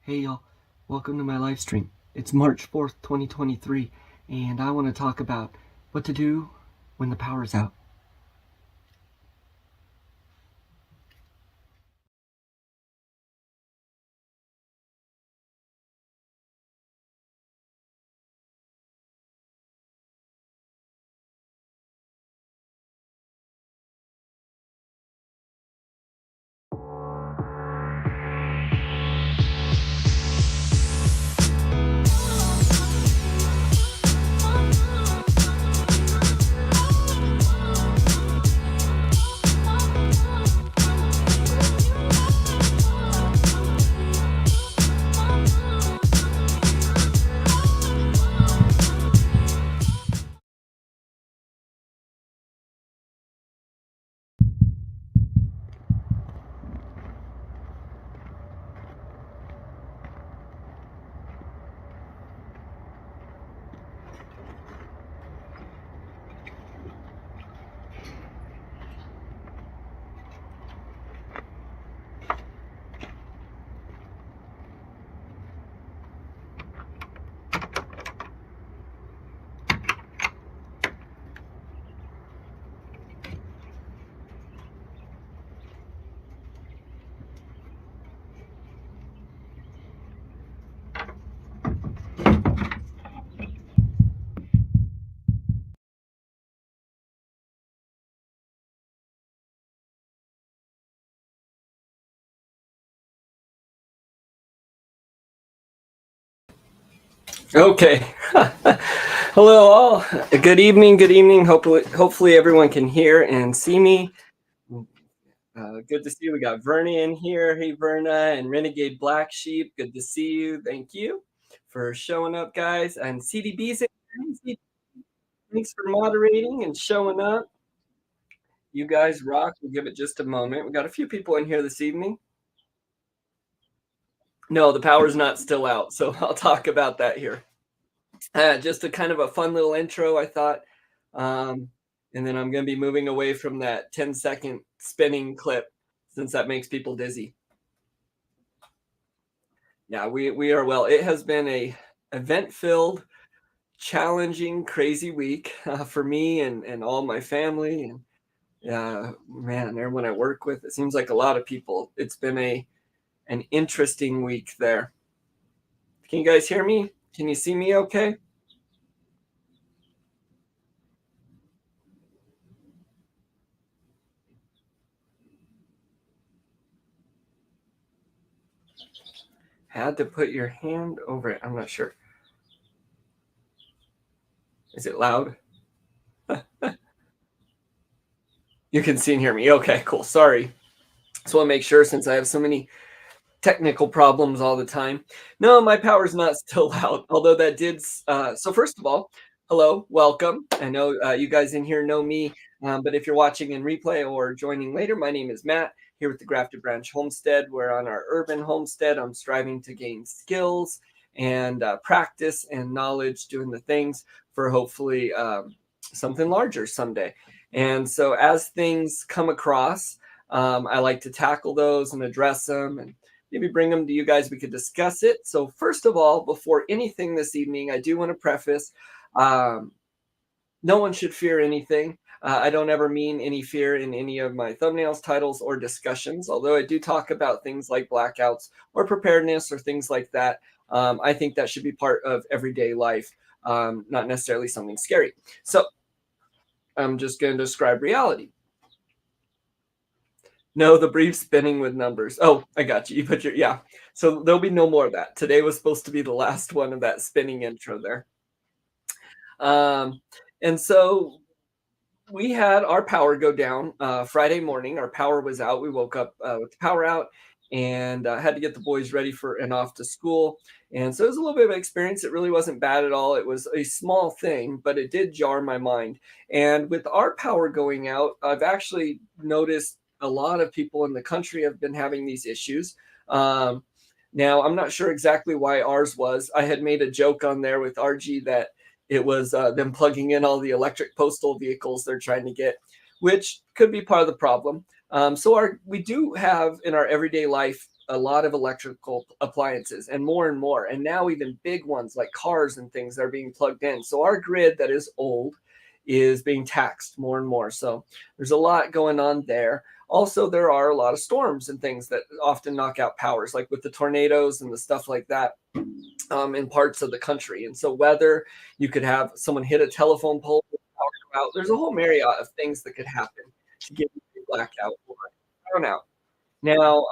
Hey y'all, welcome to my live stream. It's March 4th, 2023, and I want to talk about what to do when the power's out. Okay. Hello all. Good evening. Good evening. Hopefully everyone can hear and see me. Good to see you. We got Verna in here. Hey Verna and Renegade Black Sheep. Good to see you. Thank you for showing up, guys. And CDB's in here. Thanks for moderating and showing up. You guys rock. We'll give it just a moment. We got a few people in here this evening. No, the power's not still out, so I'll talk about that here. Just a kind of a fun little intro, I thought. And then I'm going to be moving away from that 10-second spinning clip since that makes people dizzy. Yeah, we are well. It has been a event-filled, challenging, crazy week for me and all my family and man, everyone I work with. It seems like a lot of people. It's been an interesting week there. Can you guys hear me? Can you see me okay? Had to put your hand over it. I'm not sure. Is it loud? You can see and hear me. Okay, cool. Sorry. Just want to make sure since I have so many technical problems all the time. No, my power's not still out, although that did. So, first of all, hello, welcome. I know you guys in here know me, but if you're watching in replay or joining later, my name is Matt here with the Grafted Branch Homestead. We're on our urban homestead. I'm striving to gain skills and practice and knowledge doing the things for hopefully something larger someday. And so, as things come across, I like to tackle those and address them and maybe bring them to you guys. We could discuss it. So, first of all, before anything this evening, I do want to preface no one should fear anything. I don't ever mean any fear in any of my thumbnails, titles, or discussions, although I do talk about things like blackouts or preparedness or things like that. I think that should be part of everyday life, not necessarily something scary. So, I'm just going to describe reality. No, the brief spinning with numbers. Oh, I got you. You put your, yeah. So there'll be no more of that. Today was supposed to be the last one of that spinning intro there. And so we had our power go down Friday morning. Our power was out. We woke up with the power out and had to get the boys ready for and off to school. And so it was a little bit of an experience. It really wasn't bad at all. It was a small thing, but it did jar my mind. And with our power going out, I've actually noticed a lot of people in the country have been having these issues. Now, I'm not sure exactly why ours was. I had made a joke on there with RG that it was them plugging in all the electric postal vehicles they're trying to get, which could be part of the problem. So we do have in our everyday life a lot of electrical appliances and more. And now even big ones like cars and things are being plugged in. So our grid that is old is being taxed more and more. So there's a lot going on there. Also, there are a lot of storms and things that often knock out powers, like with the tornadoes and the stuff like that in parts of the country. And so, whether you could have someone hit a telephone pole, power go out, there's a whole myriad of things that could happen to give you a blackout or a brownout. Now,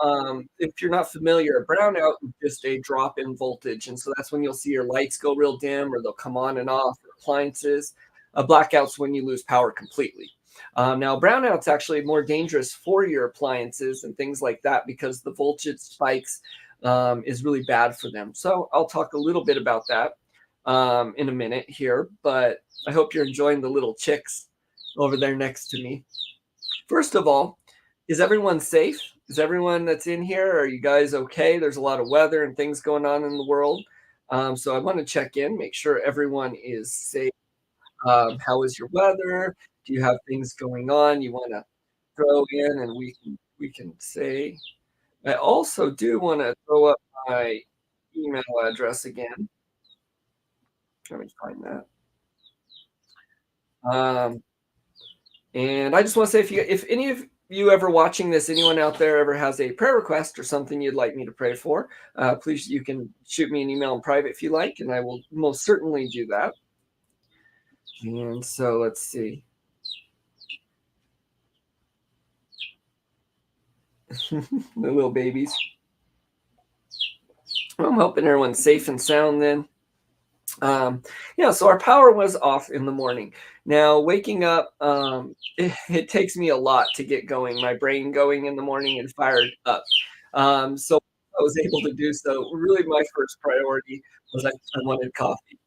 if you're not familiar, a brownout is just a drop in voltage. And so that's when you'll see your lights go real dim or they'll come on and off, or appliances. A blackout's when you lose power completely. Now, brownout's actually more dangerous for your appliances and things like that because the voltage spikes is really bad for them. So I'll talk a little bit about that in a minute here, but I hope you're enjoying the little chicks over there next to me. First of all, is everyone safe? Is everyone that's in here, are you guys okay? There's a lot of weather and things going on in the world. So I want to check in, make sure everyone is safe. How is your weather? Do you have things going on you want to throw in and we can say? I also do want to throw up my email address again. Let me find that. Um, and I just want to say if any of you ever watching this, anyone out there ever has a prayer request or something you'd like me to pray for, please you can shoot me an email in private if you like, and I will most certainly do that. And so let's see. The little babies. Well, I'm hoping everyone's safe and sound then. Yeah, so our power was off in the morning. Now, waking up, it takes me a lot to get going, my brain going in the morning and fired up. So I was able to do so. Really, my first priority was I wanted coffee.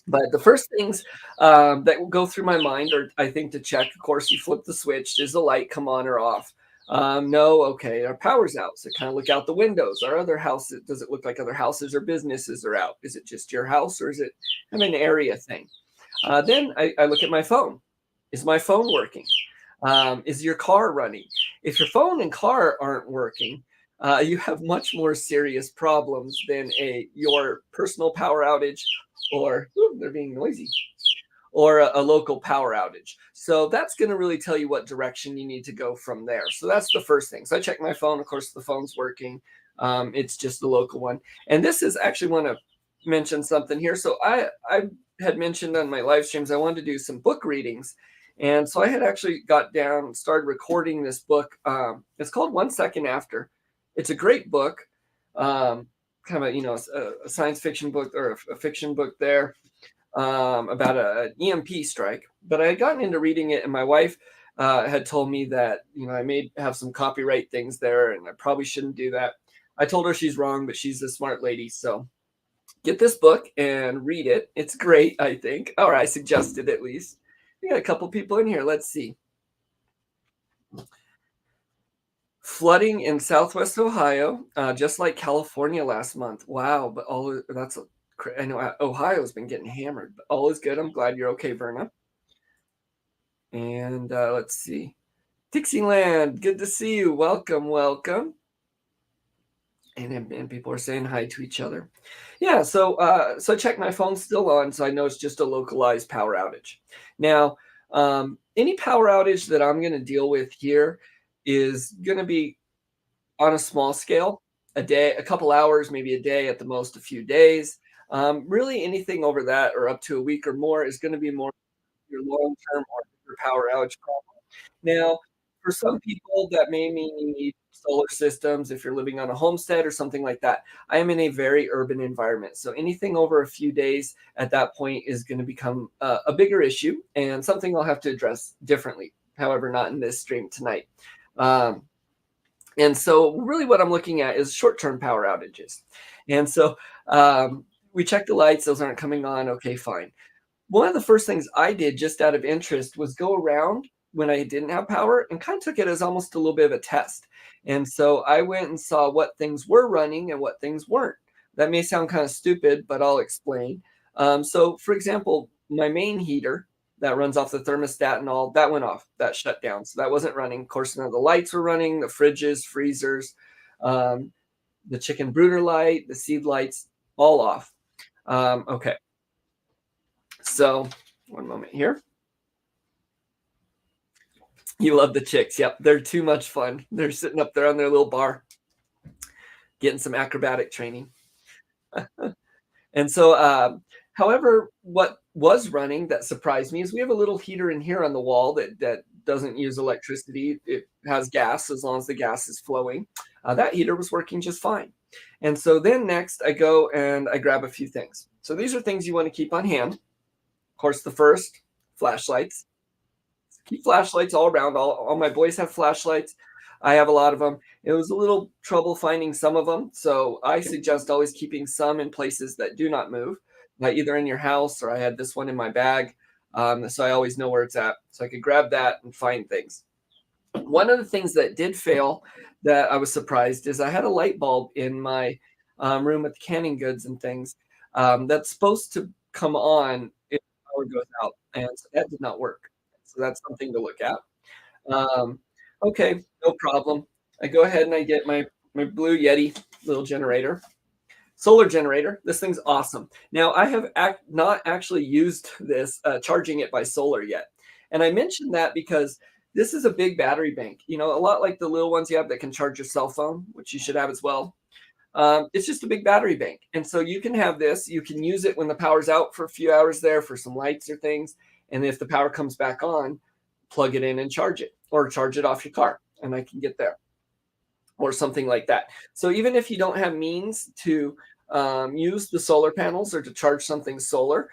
But the first things that will go through my mind are, I think, to check. Of course, you flip the switch. Does the light come on or off? No, okay, our power's out. So kind of look out the windows. Our other house, does it look like other houses or businesses are out? Is it just your house or is it kind of an area thing? Then I look at my phone. Is my phone working? Is your car running? If your phone and car aren't working, you have much more serious problems than your personal power outage or ooh, they're being noisy or a local power outage. So that's going to really tell you what direction you need to go from there. So that's the first thing. So I check my phone. Of course, the phone's working. It's just the local one. And this is actually want to mention something here. So I had mentioned on my live streams I wanted to do some book readings. And so I had actually got down, started recording this book. It's called 1 Second After. It's a great book, kind of a science fiction book or a fiction book there about an EMP strike. But I had gotten into reading it, and my wife had told me that I may have some copyright things there, and I probably shouldn't do that. I told her she's wrong, but she's a smart lady, so get this book and read it. It's great, I think, or I suggested at least. We got a couple people in here. Let's see. Flooding in Southwest Ohio, just like California last month. Wow, but I know Ohio's been getting hammered, but all is good. I'm glad you're okay, Verna. And let's see. Dixieland, good to see you. Welcome, welcome. And people are saying hi to each other. Yeah, so check my phone's still on, so I know it's just a localized power outage. Now, any power outage that I'm going to deal with here is going to be on a small scale, a day, a couple hours, maybe a day, at the most a few days. Really, anything over that or up to a week or more is going to be more your long-term or your power outage problem. Now, for some people, that may mean you need solar systems if you're living on a homestead or something like that. I am in a very urban environment, so anything over a few days at that point is going to become a bigger issue and something I'll have to address differently. However, not in this stream tonight. And so really what I'm looking at is short-term power outages. And so we check the lights. Those aren't coming on. Okay, fine. One of the first things I did just out of interest was go around when I didn't have power and kind of took it as almost a little bit of a test. And so I went and saw what things were running and what things weren't. That may sound kind of stupid, but I'll explain. So for example, my main heater that runs off the thermostat and all, that went off, that shut down. So that wasn't running. Of course, none of the lights were running, the fridges, freezers. Um, the chicken brooder light, the seed lights, all off. Okay, so one moment here. You love the chicks. Yep, they're too much fun. They're sitting up there on their little bar, getting some acrobatic training. And so, however, what was running that surprised me is we have a little heater in here on the wall that doesn't use electricity. It has gas as long as the gas is flowing. That heater was working just fine. And so then next, I go and I grab a few things. So these are things you want to keep on hand. Of course, the first, flashlights. Keep flashlights all around. All my boys have flashlights. I have a lot of them. It was a little trouble finding some of them, so I suggest always keeping some in places that do not move, like either in your house or I had this one in my bag, so I always know where it's at, so I could grab that and find things. One of the things that did fail that I was surprised is I had a light bulb in my room with canning goods and things that's supposed to come on if power goes out, and so that did not work. So that's something to look at. Um, okay, no problem. I go ahead and I get my Blue Yeti little generator, solar generator. This thing's awesome. Now I have not actually used this charging it by solar yet, and I mentioned that because this is a big battery bank. You know, a lot like the little ones you have that can charge your cell phone, which you should have as well. It's just a big battery bank, and so you can have this. You can use it when the power's out for a few hours there for some lights or things, and if the power comes back on, plug it in and charge it, or charge it off your car, and I can get there, or something like that. So even if you don't have means to use the solar panels or to charge something solar,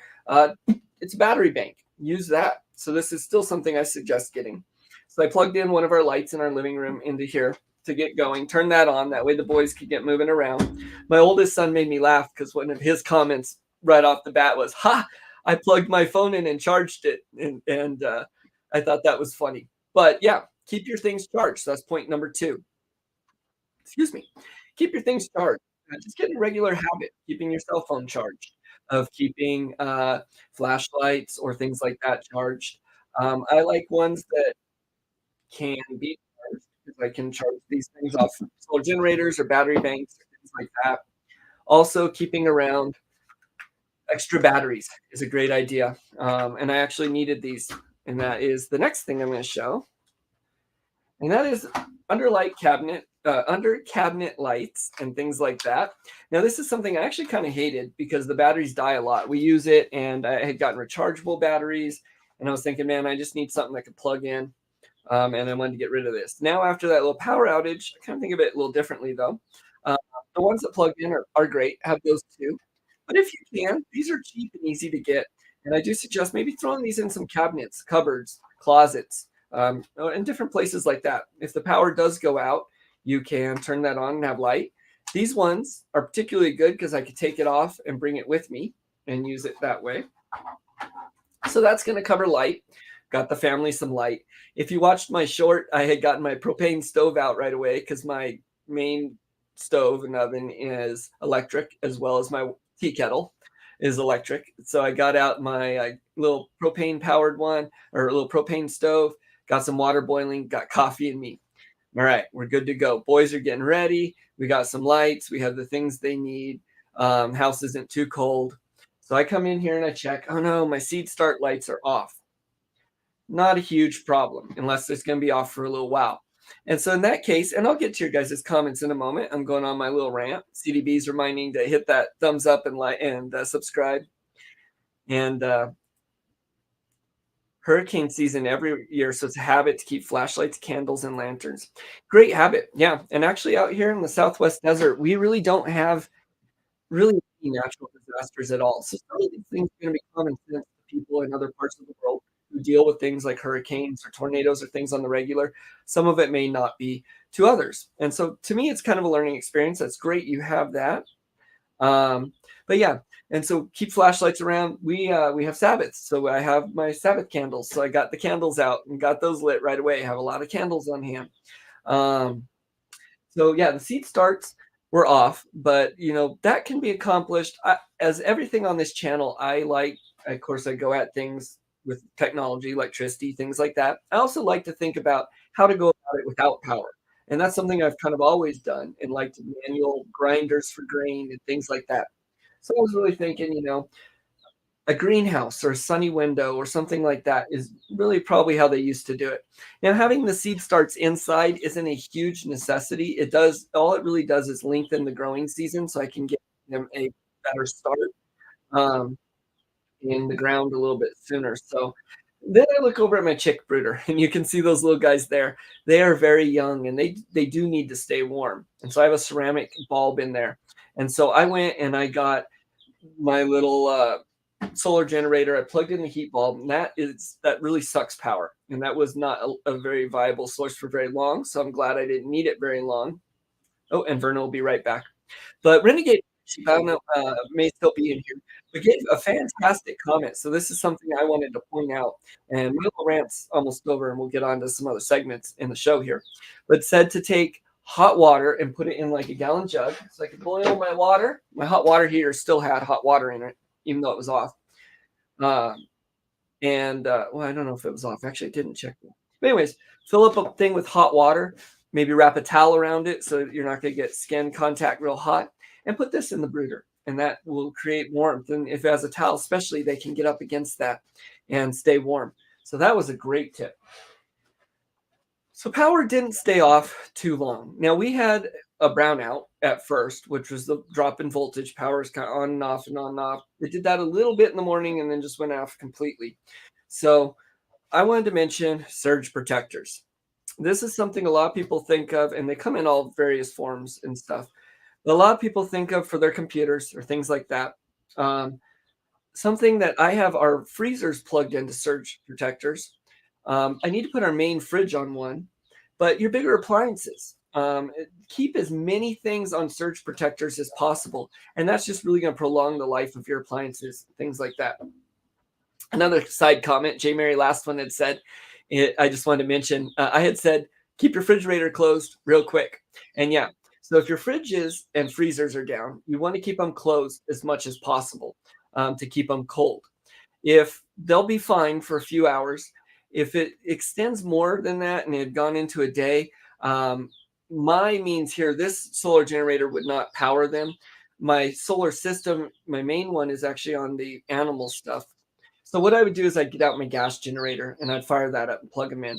it's a battery bank. Use that. So this is still something I suggest getting. So I plugged in one of our lights in our living room into here to get going. Turn that on. That way the boys could get moving around. My oldest son made me laugh because one of his comments right off the bat was, "Ha! I plugged my phone in and charged it," and I thought that was funny. But yeah, keep your things charged. So that's point number two. Excuse me. Keep your things charged. Just get a regular habit, keeping your cell phone charged, of keeping flashlights or things like that charged. I like ones that can be charged because I can charge these things off solar generators or battery banks or things like that. Also, keeping around extra batteries is a great idea. And I actually needed these, and that is the next thing I'm going to show. And that is under cabinet lights and things like that. Now, this is something I actually kind of hated because the batteries die a lot. We use it, and I had gotten rechargeable batteries, and I was thinking, man, I just need something I could plug in, and I wanted to get rid of this. Now, after that little power outage, I kind of think of it a little differently, though. Uh, the ones that plug in are great. Have those too. But if you can, these are cheap and easy to get. And I do suggest maybe throwing these in some cabinets, cupboards, closets, in different places like that. If the power does go out, you can turn that on and have light. These ones are particularly good because I could take it off and bring it with me and use it that way. So that's going to cover light. Got the family some light. If you watched my short, I had gotten my propane stove out right away because my main stove and oven is electric, as well as my tea kettle is electric. So I got out my little propane powered one, or a little propane stove, got some water boiling, got coffee and me. All right, we're good to go. Boys are getting ready. We got some lights. We have the things they need. House isn't too cold. So I come in here and I check. Oh no, my seed start lights are off. Not a huge problem unless it's going to be off for a little while. And so in that case, and I'll get to your guys' comments in a moment. I'm going on my little rant. CDB's reminding to hit that thumbs up and like and subscribe. And hurricane season every year, so it's a habit to keep flashlights, candles, and lanterns. Great habit, yeah. And actually, out here in the Southwest desert, we really don't have really any natural disasters at all. So some of these things are going to be common sense to people in other parts of the world who deal with things like hurricanes or tornadoes or things on the regular. Some of it may not be to others. And so to me, it's kind of a learning experience. That's great you have that. But yeah, and so keep flashlights around. We have Sabbaths, so I have my Sabbath candles. So I got the candles out and got those lit right away. I have a lot of candles on hand. Um, so yeah, the seed starts were off, but you know that can be accomplished. As everything on this channel, I like. Of course, I go at things with technology, electricity, things like that. I also like to think about how to go about it without power. And that's something I've kind of always done and liked manual grinders for grain and things like that. So I was really thinking, a greenhouse or a sunny window or something like that is really probably how they used to do it. Now, having the seed starts inside isn't a huge necessity. It does all it really does is lengthen the growing season so I can get them a better start um, in the ground a little bit sooner. So then I look over at my chick brooder and you can see those little guys there. They are very young and they do need to stay warm. And so I have a ceramic bulb in there. And so I went and I got my little solar generator. I plugged in the heat bulb, and that really sucks power. And that was not a very viable source for very long. So I'm glad I didn't need it very long. Oh, and Verna will be right back. But Renegade, she found out, may still be in here, but gave a fantastic comment. So this is something I wanted to point out. And my little rant's almost over, and we'll get on to some other segments in the show here. But said to take hot water and put it in like a gallon jug. So I could boil my water. My hot water heater still had hot water in it, even though it was off. Uh, well, I don't know if it was off. Actually, I didn't check that. But anyways, fill up a thing with hot water, maybe wrap a towel around it so you're not going to get skin contact real hot, and put this in the brooder, and that will create warmth. And if it has a towel, especially, they can get up against that and stay warm. So that was a great tip. So power didn't stay off too long. Now we had a brownout at first, which was the drop in voltage. Power is kind of on and off and on and off. It did that a little bit in the morning and then just went off completely. So I wanted to mention surge protectors. This is something a lot of people think of, and they come in all various forms and stuff. But a lot of people think of for their computers or things like that. Um, Something that I have our freezers plugged into surge protectors. I need to put our main fridge on one, but your bigger appliances, keep as many things on surge protectors as possible. And that's just really going to prolong the life of your appliances, things like that. Another side comment, J. Mary, last one had said, I just wanted to mention, I had said, keep your refrigerator closed real quick. And yeah, so if your fridges and freezers are down, you want to keep them closed as much as possible to keep them cold. If they'll be fine for a few hours, if it extends more than that and it had gone into a day, my means here, this solar generator would not power them. My solar system, my main one is actually on the animal stuff. So what I would do is I'd get out my gas generator and I'd fire that up and plug them in.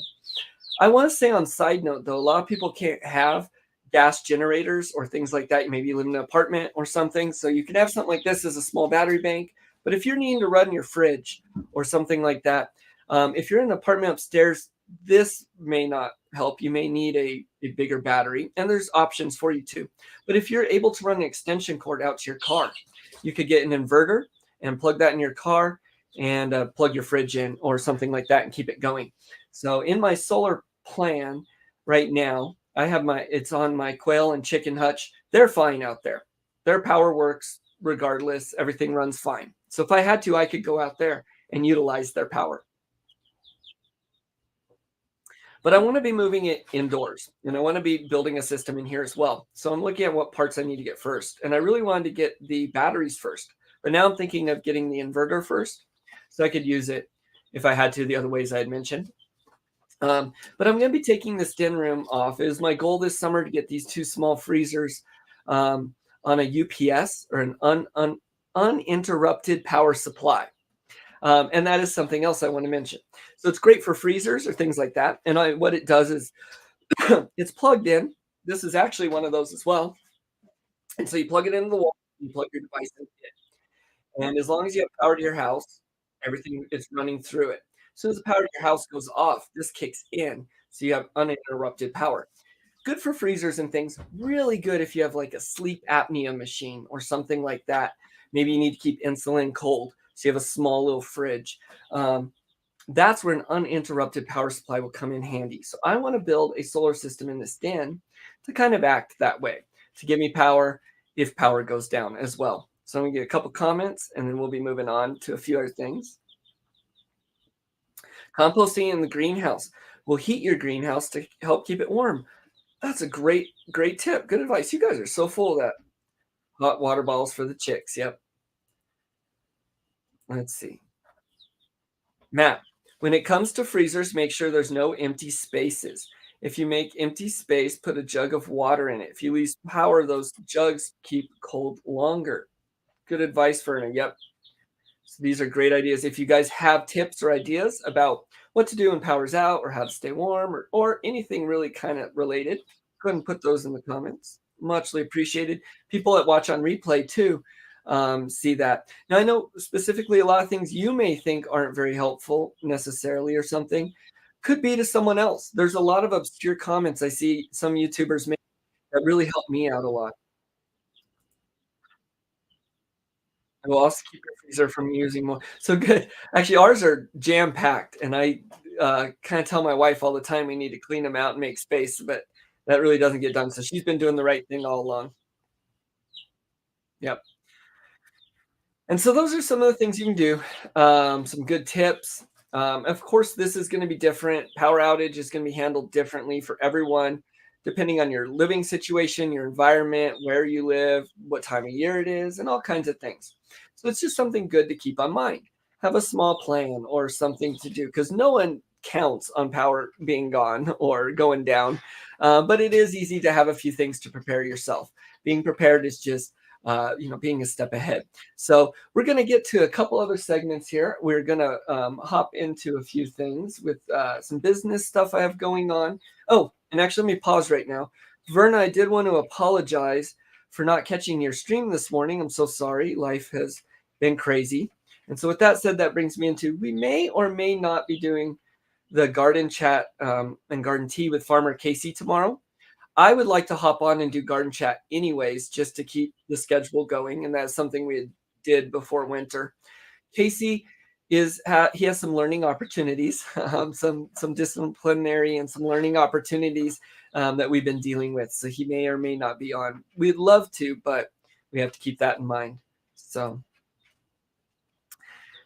I want to say on side note though, a lot of people can't have gas generators or things like that. You maybe live in an apartment or something. So you can have something like this as a small battery bank. But if you're needing to run your fridge or something like that, if you're in an apartment upstairs, this may not help. You may need a bigger battery, and there's options for you too. But if you're able to run an extension cord out to your car, you could get an inverter and plug that in your car and plug your fridge in or something like that and keep it going. So in my solar plan right now, it's on my quail and chicken hutch. They're fine out there. Their power works regardless. Everything runs fine. So if I had to, I could go out there and utilize their power. But I want to be moving it indoors and I want to be building a system in here as well. So I'm looking at what parts I need to get first. And I really wanted to get the batteries first. But now I'm thinking of getting the inverter first so I could use it if I had to the other ways I had mentioned. But I'm going to be taking this den room off. It is my goal this summer to get these two small freezers on a UPS or an uninterrupted power supply. And that is something else I want to mention. So it's great for freezers or things like that. And what it does is it's plugged in. This is actually one of those as well. And so you plug it into the wall, you plug your device in it. And as long as you have power to your house, everything is running through it. As soon as the power to your house goes off, this kicks in. So you have uninterrupted power. Good for freezers and things. Really good if you have like a sleep apnea machine or something like that. Maybe you need to keep insulin cold. So you have a small little fridge. That's where an uninterrupted power supply will come in handy. So I want to build a solar system in this den to kind of act that way, to give me power if power goes down as well. So I'm going to get a couple comments and then we'll be moving on to a few other things. Composting in the greenhouse will heat your greenhouse to help keep it warm. That's a great tip. Good advice. You guys are so full of that. Hot water bottles for the chicks. Yep. Let's see. Matt, when it comes to freezers, make sure there's no empty spaces. If you make empty space, put a jug of water in it. If you lose power, those jugs keep cold longer. Good advice, Verna. Yep. So these are great ideas. If you guys have tips or ideas about what to do when power's out or how to stay warm or anything really kind of related, go ahead and put those in the comments. Muchly appreciated. People that watch on replay too see that. Now, I know specifically a lot of things you may think aren't very helpful necessarily or something could be to someone else. There's a lot of obscure comments I see some YouTubers make that really help me out a lot. I will also keep your freezer from using more. So good. Actually, ours are jam packed, and I kind of tell my wife all the time we need to clean them out and make space, but that really doesn't get done. So she's been doing the right thing all along. Yep. And so those are some of the things you can do. Some good tips. Of course, this is going to be different. Power outage is going to be handled differently for everyone, depending on your living situation, your environment, where you live, what time of year it is, and all kinds of things. So it's just something good to keep on mind. Have a small plan or something to do because no one counts on power being gone or going down. But it is easy to have a few things to prepare yourself. Being prepared is just being a step ahead. So we're going to get to a couple other segments here. We're going to hop into a few things with some business stuff I have going on. Oh, and actually, let me pause right now. Verna, I did want to apologize for not catching your stream this morning. I'm so sorry. Life has been crazy. And so, with that said, that brings me into we may or may not be doing the garden chat and garden tea with Farmer Casey tomorrow. I would like to hop on and do garden chat anyways, just to keep the schedule going, and that's something we did before winter. Casey he has some learning opportunities, some disciplinary and some learning opportunities that we've been dealing with. So he may or may not be on. We'd love to, but we have to keep that in mind. So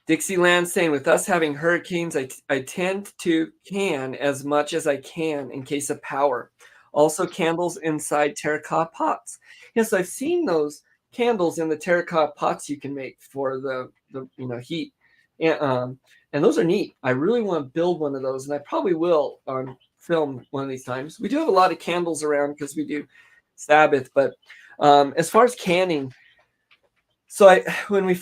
Dixieland saying, with us having hurricanes, I tend to can as much as I can in case of power. Also, candles inside terracotta pots. Yes, I've seen those candles in the terracotta pots you can make for the heat, and those are neat. I really want to build one of those, and I probably will on film one of these times. We do have a lot of candles around because we do Sabbath, but as far as canning, so when I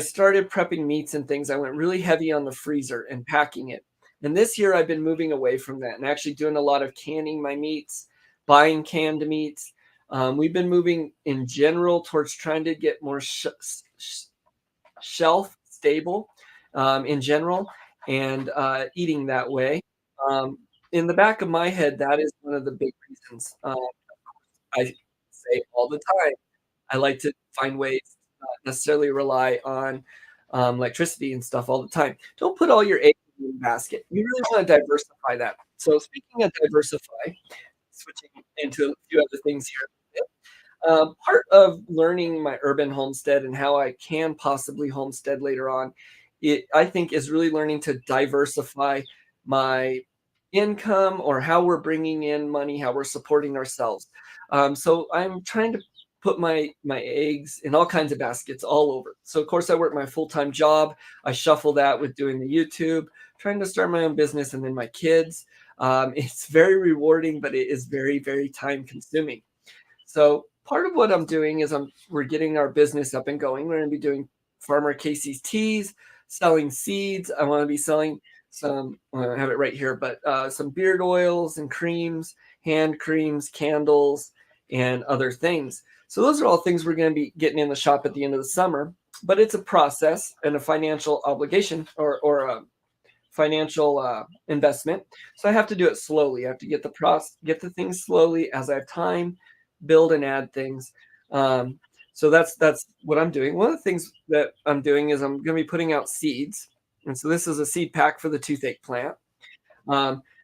started prepping meats and things, I went really heavy on the freezer and packing it. And this year I've been moving away from that and actually doing a lot of canning my meats, buying canned meats. We've been moving in general towards trying to get more shelf stable in general and eating that way. Um, in the back of my head, that is one of the big reasons. I say all the time. I like to find ways to not necessarily rely on electricity and stuff all the time. Don't put all your eggs in one basket. You really want to diversify that. So speaking of diversify, switching into a few other things here. Part of learning my urban homestead and how I can possibly homestead later on, I think is really learning to diversify my income or how we're bringing in money, how we're supporting ourselves. So I'm trying to put my eggs in all kinds of baskets all over. So of course I work my full-time job. I shuffle that with doing the YouTube, trying to start my own business, and then my kids. It's very rewarding, but it is very, very time consuming. So part of what I'm doing is we're getting our business up and going. We're going to be doing Farmer Casey's teas, selling seeds. I want to be selling some. Well, I have it right here, but some beard oils and creams, hand creams, candles, and other things. So those are all things we're going to be getting in the shop at the end of the summer. But it's a process and a financial obligation or a financial investment. So I have to do it slowly. I have to get the things slowly as I have time, build and add things. So that's what I'm doing. One of the things that I'm doing is I'm going to be putting out seeds, and so this is a seed pack for the toothache plant.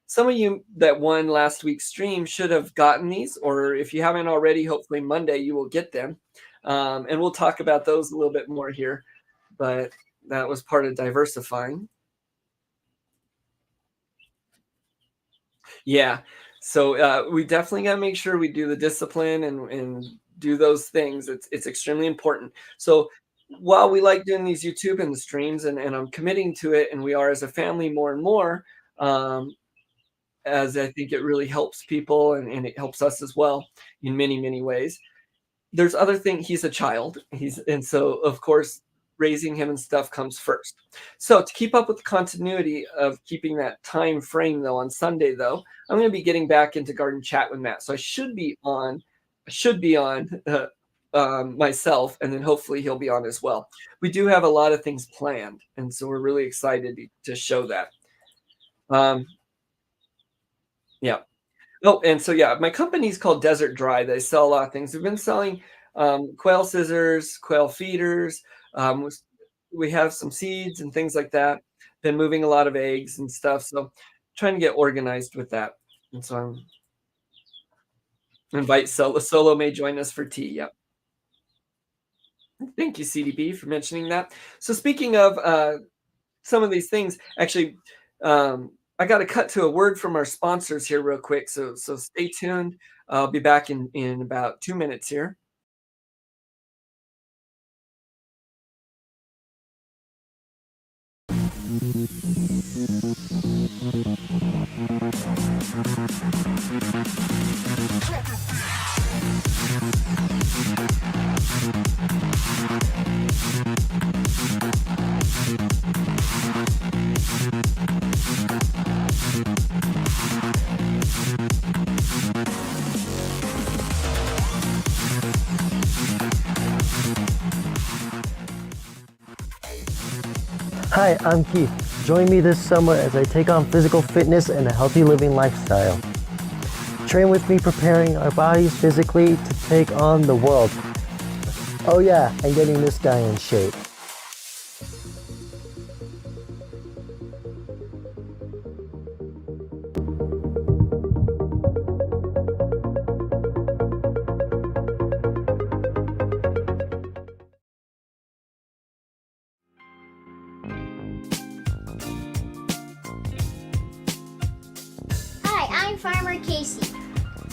Some of you that won last week's stream should have gotten these, or if you haven't already, hopefully Monday you will get them. And we'll talk about those a little bit more here. But that was part of diversifying. Yeah. So we definitely got to make sure we do the discipline and do those things. It's extremely important. So while we like doing these YouTube and the streams and I'm committing to it, and we are as a family more and more, um, as I think it really helps people and it helps us as well in many, many ways. There's other thing he's a child. He's and so of course raising him and stuff comes first. So to keep up with the continuity of keeping that time frame though on Sunday though, I'm going to be getting back into garden chat with Matt. So I should be on myself and then hopefully he'll be on as well. We do have a lot of things planned and so we're really excited to show that. Um yeah. Oh, and so yeah, my company's called Desert Dry. They sell a lot of things. We've been selling quail scissors, quail feeders. Um, we have some seeds and things like that. Been moving a lot of eggs and stuff. So trying to get organized with that. And so I'm invite Solo may join us for tea. Yep. Thank you, CDB, for mentioning that. So speaking of some of these things, actually, I got to cut to a word from our sponsors here real quick. So stay tuned. I'll be back in about 2 minutes here. Hi, I'm Keith. Join me this summer as I take on physical fitness and a healthy living lifestyle. Train with me preparing our bodies physically to take on the world. Oh yeah, and getting this guy in shape. Hi, I'm Farmer Casey,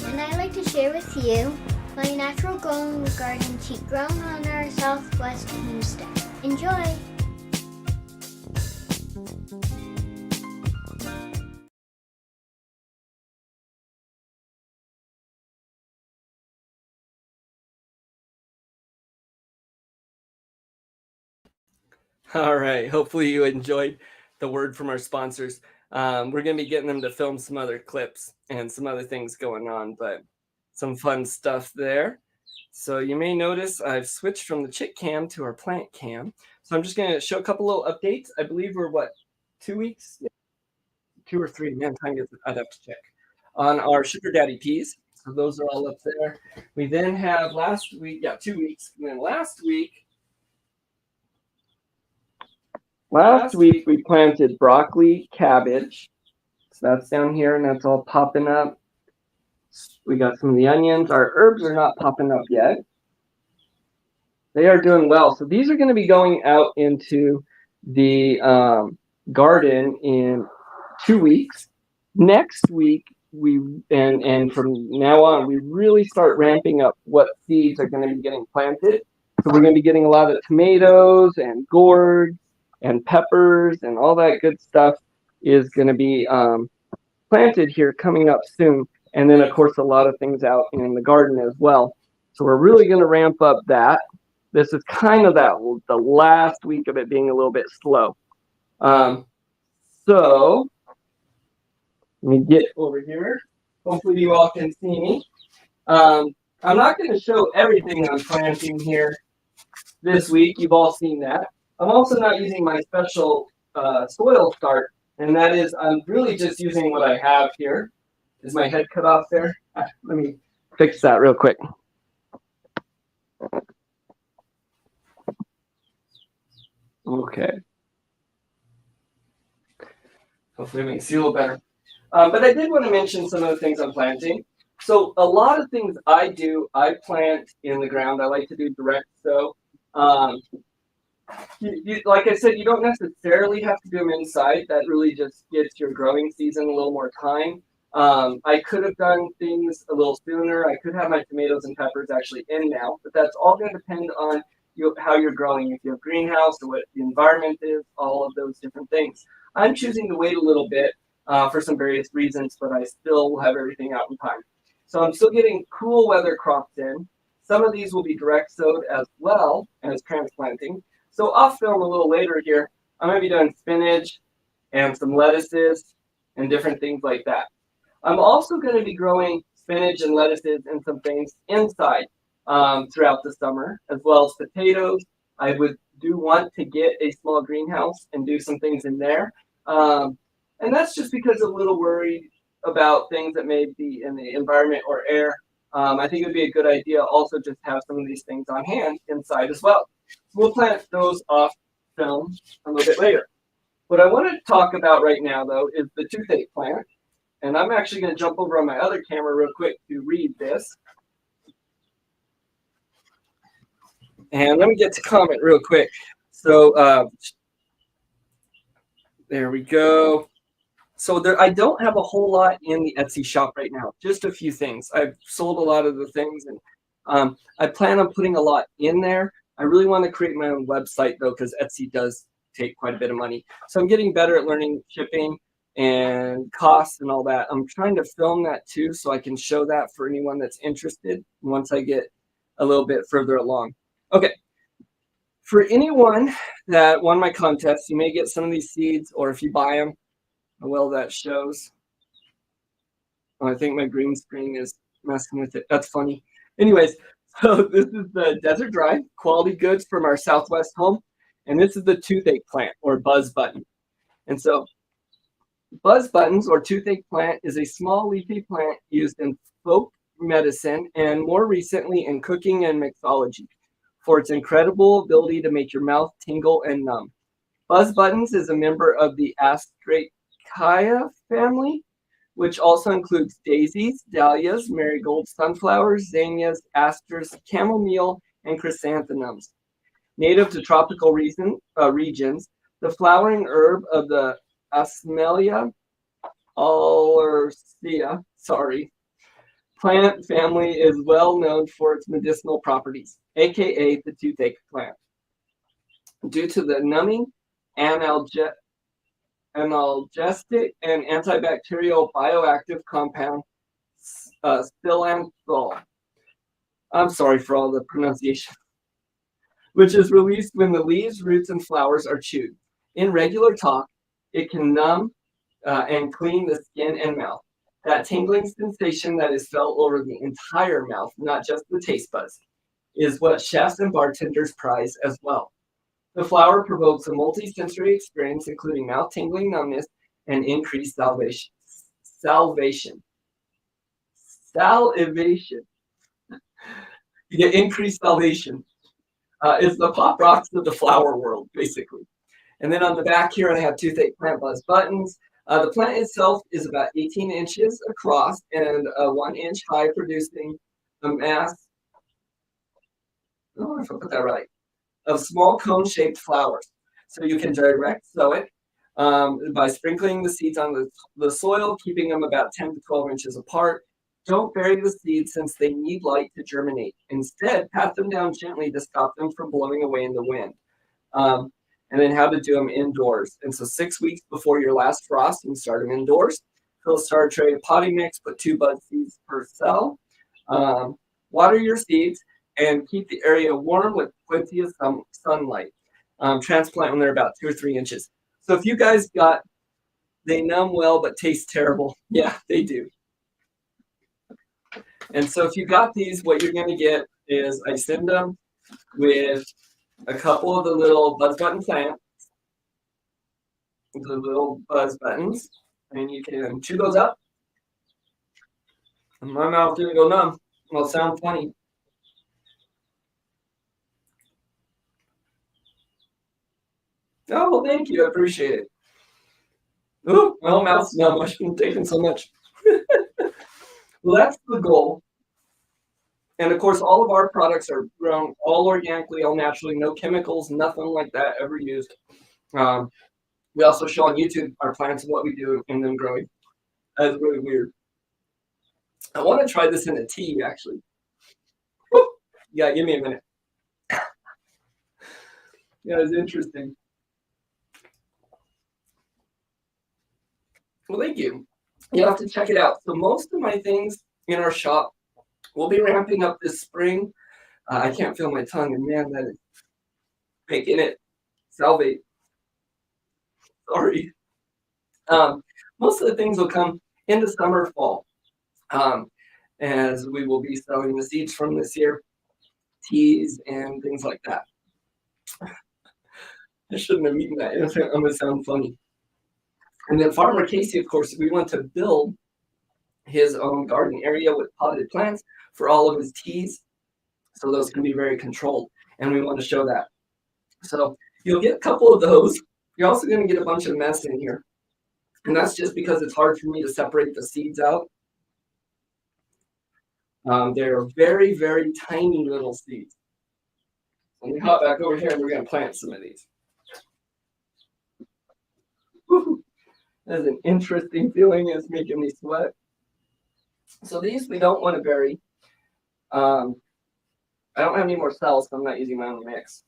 and I'd like to share with you my natural growing garden sheep grown on our southwest homestead. Enjoy! All right. Hopefully you enjoyed the word from our sponsors. We're going to be getting them to film some other clips and some other things going on, but some fun stuff there. So you may notice I've switched from the chick cam to our plant cam. So I'm just going to show a couple little updates. I believe we're what, 2 weeks? Yeah, 2 or 3. Man, time gets, I'd have to check. On our sugar daddy peas. So those are all up there. We then have last week, yeah, 2 weeks. And then last week we planted broccoli, cabbage. So that's down here and that's all popping up. We got some of the onions. Our herbs are not popping up yet. They are doing well. So these are going to be going out into the garden in 2 weeks. Next week, and from now on, we really start ramping up what seeds are going to be getting planted. So we're going to be getting a lot of tomatoes and gourds and peppers and all that good stuff is going to be planted here coming up soon. And then, of course, a lot of things out in the garden as well. So we're really going to ramp up that. This is kind of the last week of it being a little bit slow. So let me get over here. Hopefully you all can see me. I'm not going to show everything I'm planting here this week. You've all seen that. I'm also not using my special soil start, and that is I'm really just using what I have here. Is my head cut off there? Let me fix that real quick. Okay. Hopefully we can see a little better. But I did want to mention some of the things I'm planting. So a lot of things I plant in the ground. I like to do direct sow. Like I said, you don't necessarily have to do them inside. That really just gives your growing season a little more time. I could have done things a little sooner. I could have my tomatoes and peppers actually in now, but that's all going to depend on how you're growing. If you have a greenhouse or what the environment is, all of those different things. I'm choosing to wait a little bit for some various reasons, but I still will have everything out in time. So I'm still getting cool weather crops in. Some of these will be direct sowed as well as transplanting. So off film a little later here, I'm going to be doing spinach and some lettuces and different things like that. I'm also going to be growing spinach and lettuces and some things inside throughout the summer, as well as potatoes. I do want to get a small greenhouse and do some things in there. And that's just because I'm a little worried about things that may be in the environment or air. I think it would be a good idea also just have some of these things on hand inside as well. So we'll plant those off film a little bit later. What I want to talk about right now, though, is the toothache plant. And I'm actually going to jump over on my other camera real quick to read this. And let me get to comment real quick. So there we go. So I don't have a whole lot in the Etsy shop right now, just a few things. I've sold a lot of the things, and I plan on putting a lot in there. I really want to create my own website, though, because Etsy does take quite a bit of money. So I'm getting better at learning shipping and costs and all that. I'm trying to film that, too, so I can show that for anyone that's interested once I get a little bit further along. Okay. For anyone that won my contest, you may get some of these seeds, or if you buy them, well, that shows. Oh, I think my green screen is messing with it. That's funny. Anyways, so this is the Desert Dry quality goods from our Southwest home. And this is the toothache plant, or buzz button. And so buzz buttons or toothache plant is a small leafy plant used in folk medicine and more recently in cooking and mixology for its incredible ability to make your mouth tingle and numb. Buzz buttons is a member of the Asteraceae family, which also includes daisies, dahlias, marigolds, sunflowers, zinnias, asters, chamomile, and chrysanthemums. Native to tropical regions, the flowering herb of the Asmelia aureacea, plant family is well known for its medicinal properties, aka the toothache plant. Due to the numbing, analgesic, and antibacterial bioactive compound spilanthol. I'm sorry for all the pronunciation. Which is released when the leaves, roots, and flowers are chewed. In regular talk, it can numb and clean the skin and mouth. That tingling sensation that is felt over the entire mouth, not just the taste buds, is what chefs and bartenders prize as well. The flower provokes a multi-sensory experience, including mouth tingling, numbness, and increased salivation. You get increased salivation. Is the pop rocks of the flower world, basically. And then on the back here, I have toothache plant buzz buttons. The plant itself is about 18 inches across and 1 inch high, producing a mass, I don't know if I put that right, of small cone-shaped flowers. So you can direct sow it by sprinkling the seeds on the soil, keeping them about 10 to 12 inches apart. Don't bury the seeds since they need light to germinate. Instead, pat them down gently to stop them from blowing away in the wind. And then how to do them indoors. And so 6 weeks before your last frost, you can start them indoors. Fill a starter tray of potting mix, put 2 bud seeds per cell. Water your seeds and keep the area warm with plenty of sunlight. Transplant when they're about 2 or 3 inches. So if you guys they numb well but taste terrible. Yeah, they do. And so if you got these, what you're going to get is I send them with a couple of the little buzz button plants, the little buzz buttons, and you can chew those up. And my mouth's going to go numb. It'll sound funny. Oh, well, thank you. I appreciate it. Ooh, well, mouth's numb. I shouldn't have taken so much. Well, that's the goal. And of course, all of our products are grown all organically, all naturally, no chemicals, nothing like that ever used. We also show on YouTube our plants and what we do in them growing. That's really weird. I want to try this in a tea, actually. Woo! Yeah, give me a minute. Yeah, it's interesting. Well, thank you. You'll have to check it out. So most of my things in our shop will be ramping up this spring. I can't feel my tongue, and man, that is making it salivate. Sorry. Most of the things will come into summer, fall, as we will be selling the seeds from this year, teas and things like that. I shouldn't have eaten that. I'm gonna sound funny. And then Farmer Casey, of course, we want to build his own garden area with potted plants for all of his teas. So those can be very controlled. And we want to show that. So you'll get a couple of those. You're also going to get a bunch of mess in here. And that's just because it's hard for me to separate the seeds out. They're very, very tiny little seeds. Let me hop back over here and we're going to plant some of these. Woo-hoo. That's an interesting feeling. It's making me sweat. So these we don't want to bury. I don't have any more cells, so I'm not using my own mix.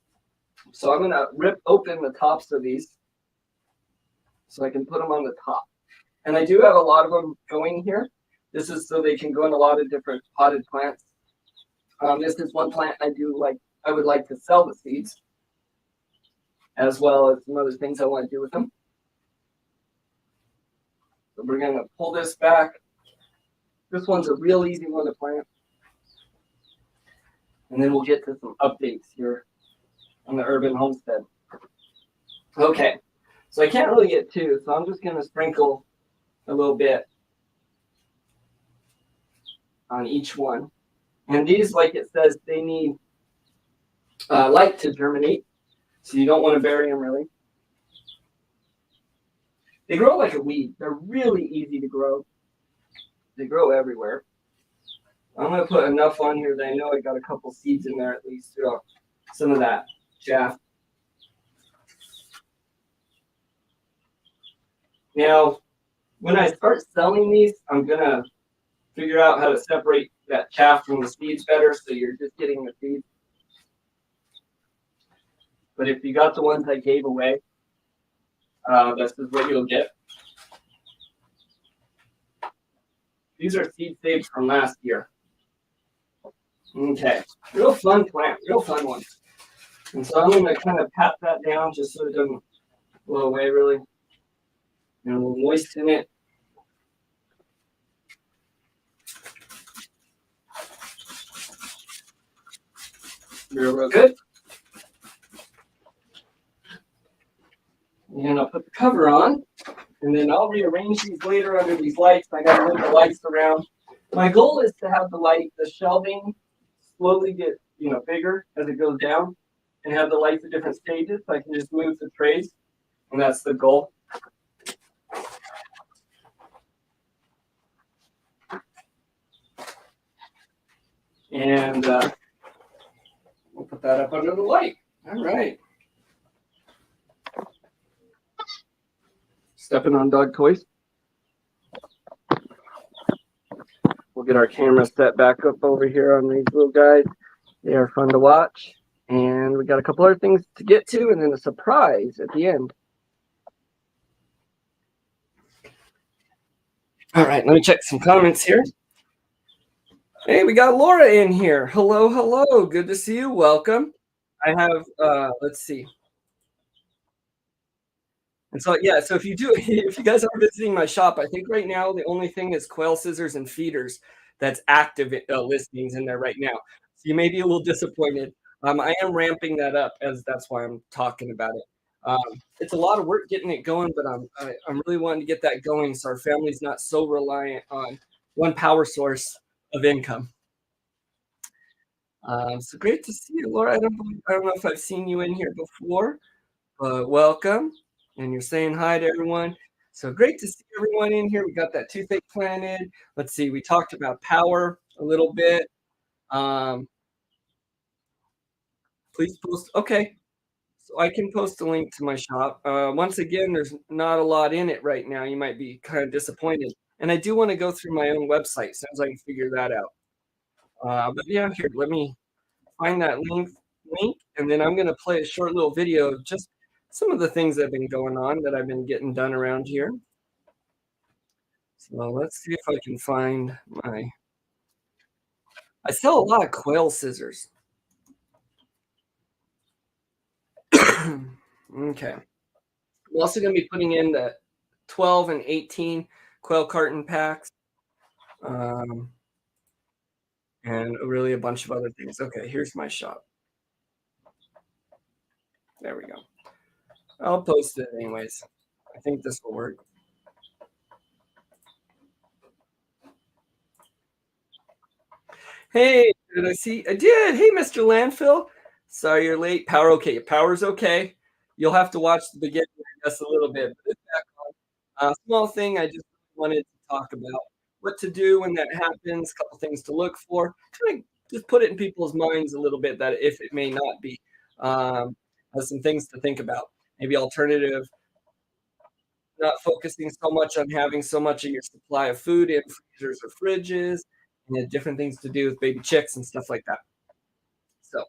So I'm going to rip open the tops of these so I can put them on the top. And I do have a lot of them going here. This is so they can go in a lot of different potted plants. This is one plant I would like to sell the seeds, as well as some other things I want to do with them. So we're going to pull this back. This one's a real easy one to plant. And then we'll get to some updates here on the urban homestead. Okay, so I can't really get two, so I'm just going to sprinkle a little bit on each one. And these, like it says, they need light to germinate, so you don't want to bury them really. They grow like a weed. They're really easy to grow. They grow everywhere. I'm going to put enough on here that I know I got a couple seeds in there at least through some of that chaff. Now, when I start selling these, I'm going to figure out how to separate that chaff from the seeds better so you're just getting the seeds. But if you got the ones I gave away, this is what you'll get. These are seed saves from last year. Okay, real fun plant, real fun one. And so I'm going to kind of pat that down just so it doesn't blow away really. And we'll moisten it. Real good. And I'll put the cover on, and then I'll rearrange these later under these lights. I got to move the lights around. My goal is to have the shelving slowly get bigger as it goes down, and have the lights at different stages. So I can just move the trays, and that's the goal. And we'll put that up under the light. All right. Stepping on dog toys. We'll get our camera set back up over here on these little guys. They are fun to watch. And we got a couple other things to get to, and then a surprise at the end. All right, let me check some comments here. Hey, we got Laura in here. Hello, hello. Good to see you. Welcome. I have, let's see. And so, yeah, so if you guys are visiting my shop, I think right now the only thing is quail scissors and feeders that's active listings in there right now. So you may be a little disappointed. I am ramping that up, as that's why I'm talking about it. It's a lot of work getting it going, but I'm really wanting to get that going so our family's not so reliant on one power source of income. So great to see you, Laura. I don't know if I've seen you in here before, but welcome. And you're saying hi to everyone. So great to see everyone in here. We got that toothache planted. Let's see, we talked about power a little bit. Please post. Okay, so I can post a link to my shop. Once again, there's not a lot in it right now. You might be kind of disappointed. And I do want to go through my own website, so I can figure that out. But yeah, here, let me find that link, and then I'm going to play a short little video of just some of the things that have been going on that I've been getting done around here. So let's see if I can find my. I sell a lot of quail scissors. Okay. I'm also going to be putting in the 12 and 18 quail carton packs, um, and really a bunch of other things. Okay, here's my shop. There we go. I'll post it anyways. I think this will work. Hey, did I see? I did. Hey, Mr. Landfill. Sorry you're late. Power okay. Power's okay. You'll have to watch the beginning just a little bit. But it's back on. Small thing I just wanted to talk about. What to do when that happens, a couple things to look for. Kind of just put it in people's minds a little bit that if it may not be, has some things to think about. Maybe alternative, not focusing so much on having so much of your supply of food in freezers or fridges, and different things to do with baby chicks and stuff like that. So,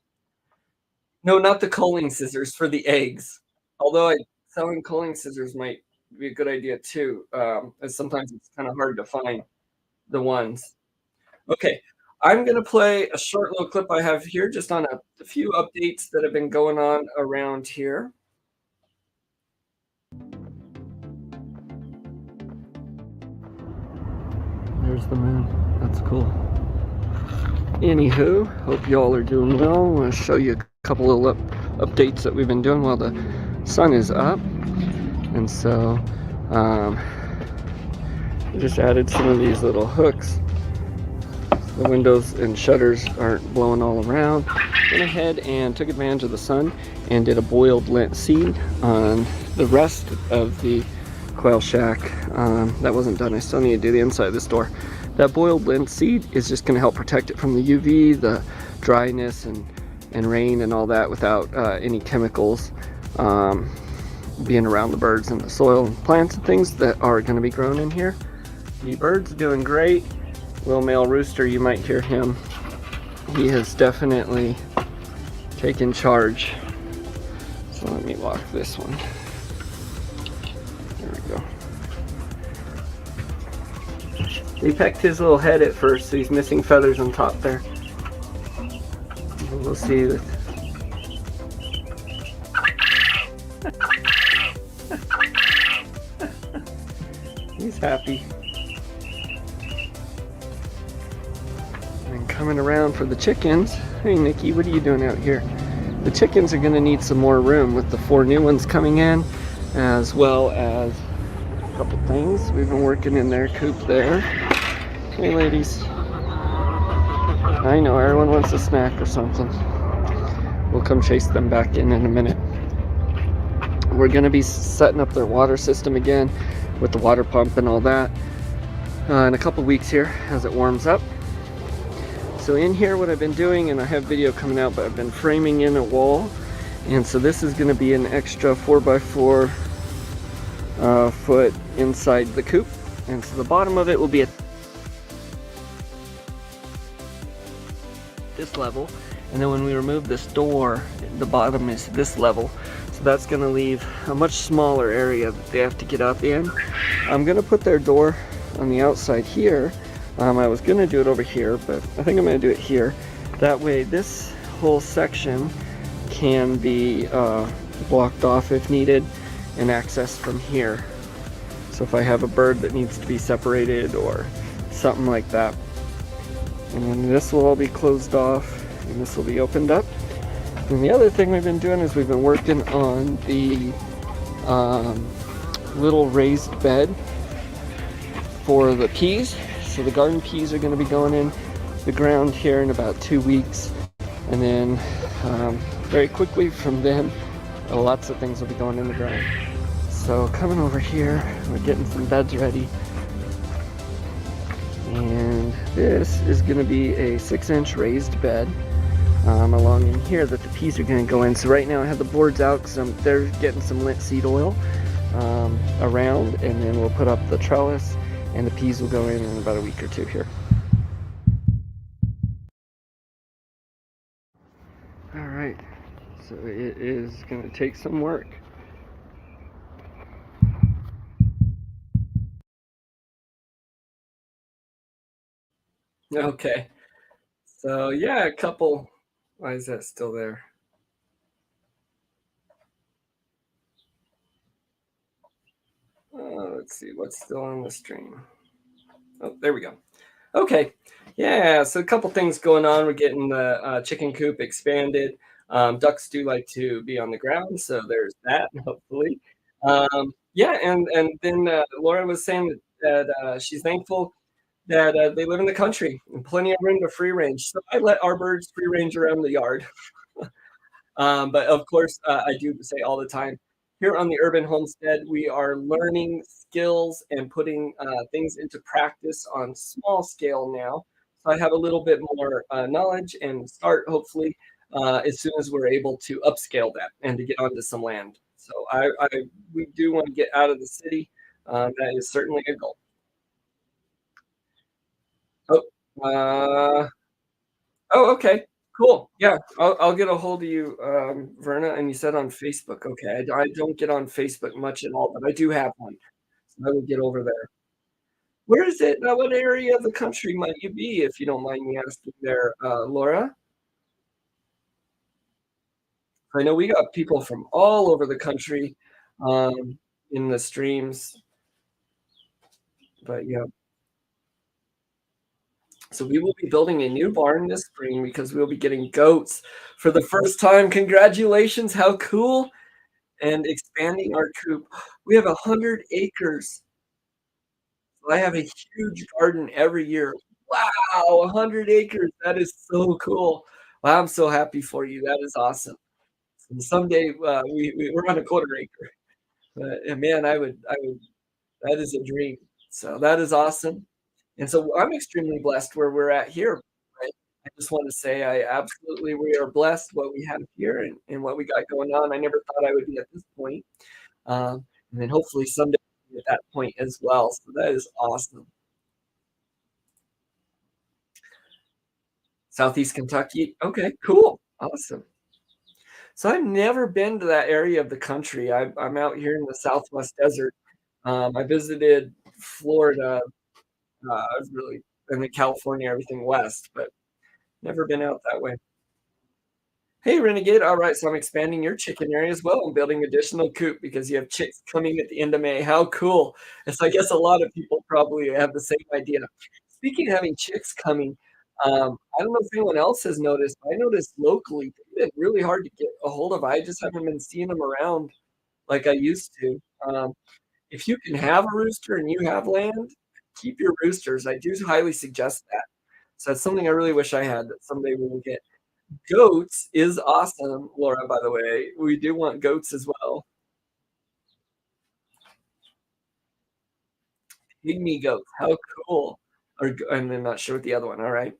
no, not the culling scissors for the eggs. Although selling culling scissors might be a good idea too, as sometimes it's kind of hard to find the ones. Okay, I'm going to play a short little clip I have here just on a few updates that have been going on around here. There's the moon. That's cool. Anywho, hope y'all are doing well. I want to show you a couple of updates that we've been doing while the sun is up. And so, I just added some of these little hooks. The windows and shutters aren't blowing all around. Went ahead and took advantage of the sun and did a boiled lint seed on the rest of the quail shack. That wasn't done. I still need to do the inside of this door. That boiled lint seed is just going to help protect it from the UV, the dryness, and rain and all that without any chemicals being around the birds and the soil and plants and things that are going to be grown in here. The bird's doing great. Little male rooster, you might hear him. He has definitely taken charge. So let me lock this one. There we go. He pecked his little head at first, so he's missing feathers on top there. We'll see. He's happy. And coming around for the chickens. Hey Nikki, what are you doing out here? The chickens are going to need some more room with the 4 new ones coming in, as well as a couple things. We've been working in their coop there. Hey ladies. I know, everyone wants a snack or something. We'll come chase them back in a minute. We're going to be setting up their water system again with the water pump and all that in a couple weeks here as it warms up. So in here what I've been doing, and I have video coming out, but I've been framing in a wall. And so this is going to be an extra 4x4 foot inside the coop. And so the bottom of it will be at this level, and then when we remove this door, the bottom is this level. So that's going to leave a much smaller area that they have to get up in. I'm going to put their door on the outside here. I was going to do it over here, but I think I'm going to do it here. That way this whole section can be blocked off if needed and accessed from here. So if I have a bird that needs to be separated or something like that. And then this will all be closed off and this will be opened up. And the other thing we've been doing is we've been working on the little raised bed for the peas. So the garden peas are going to be going in the ground here in about 2 weeks. And then very quickly from then, lots of things will be going in the ground. So coming over here, we're getting some beds ready. And this is going to be a 6-inch raised bed along in here that the peas are going to go in. So right now I have the boards out because they're getting some lint seed oil around, and then we'll put up the trellis and the peas will go in about a week or 2 here. Alright, so it is going to take some work. Okay. So yeah, a couple. Why is that still there? Let's see what's still on the stream. Oh, there we go. Okay. Yeah. So a couple things going on. We're getting the chicken coop expanded. Ducks do like to be on the ground, so there's that. Hopefully. Yeah, and then Laura was saying that she's thankful that they live in the country and plenty of room to free range. So I let our birds free range around the yard. But of course, I do say all the time here on the Urban Homestead, we are learning skills and putting things into practice on small scale now. So I have a little bit more knowledge and start hopefully as soon as we're able to upscale that and to get onto some land. So we do want to get out of the city. That is certainly a goal. Oh, uh, oh, okay. Cool. Yeah, I'll get a hold of you, Verna. And you said on Facebook. Okay, I don't get on Facebook much at all, but I do have one. So I will get over there. Where is it? What area of the country might you be, if you don't mind me asking there, Laura? I know we got people from all over the country in the streams, but yeah. So we will be building a new barn this spring because we'll be getting goats for the first time. Congratulations! How cool! And expanding our coop. We have 100 acres. So I have a huge garden every year. Wow, 100 acres. That is so cool. Wow, I'm so happy for you. That is awesome. And someday we're on a quarter acre. But man, I would, that is a dream. So that is awesome. And so I'm extremely blessed where we're at here. Right? I just want to say we are blessed what we have here and what we got going on. I never thought I would be at this point. And then hopefully someday at that point as well. So that is awesome. Southeast Kentucky. Okay, cool. Awesome. So I've never been to that area of the country. I'm out here in the Southwest desert. I visited Florida. I was really and then California, everything west, but never been out that way. Hey, Renegade. All right, so I'm expanding your chicken area as well. I'm building additional coop because you have chicks coming at the end of May. How cool! And so I guess a lot of people probably have the same idea. Speaking of having chicks coming, I don't know if anyone else has noticed. I noticed locally they've been really hard to get a hold of. I just haven't been seeing them around like I used to. If you can have a rooster and you have land, keep your roosters. I do highly suggest that. So that's something I really wish I had that someday we will get. Goats is awesome, Laura, by the way. We do want goats as well. Pygmy goats. How cool. And I'm not sure what the other one. All right.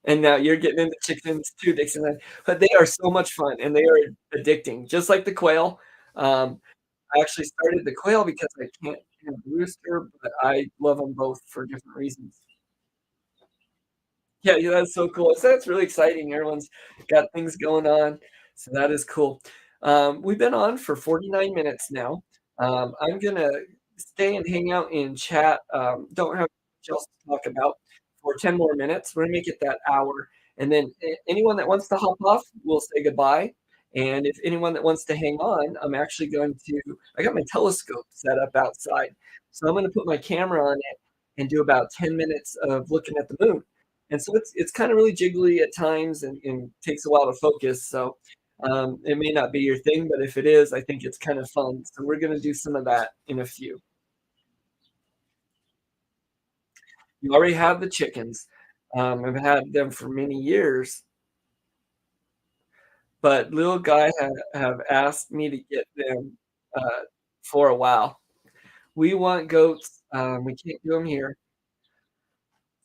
And now you're getting into chickens too, Dixon. But they are so much fun and they are addicting, just like the quail. I actually started the quail because I can't have a rooster, but I love them both for different reasons. Yeah, yeah, that's so cool. So that's really exciting. Everyone's got things going on. So that is cool. We've been on for 49 minutes now. I'm gonna stay and hang out in chat. Don't have much else to talk about for 10 more minutes. We're gonna make it that hour. And then anyone that wants to hop off, we'll say goodbye. And if anyone that wants to hang on, I got my telescope set up outside. So I'm gonna put my camera on it and do about 10 minutes of looking at the moon. And so it's kind of really jiggly at times and takes a while to focus. So it may not be your thing, but if it is, I think it's kind of fun. So we're going to do some of that in a few. You already have the chickens. I've had them for many years, but little guy have asked me to get them for a while. We want goats. We can't do them here.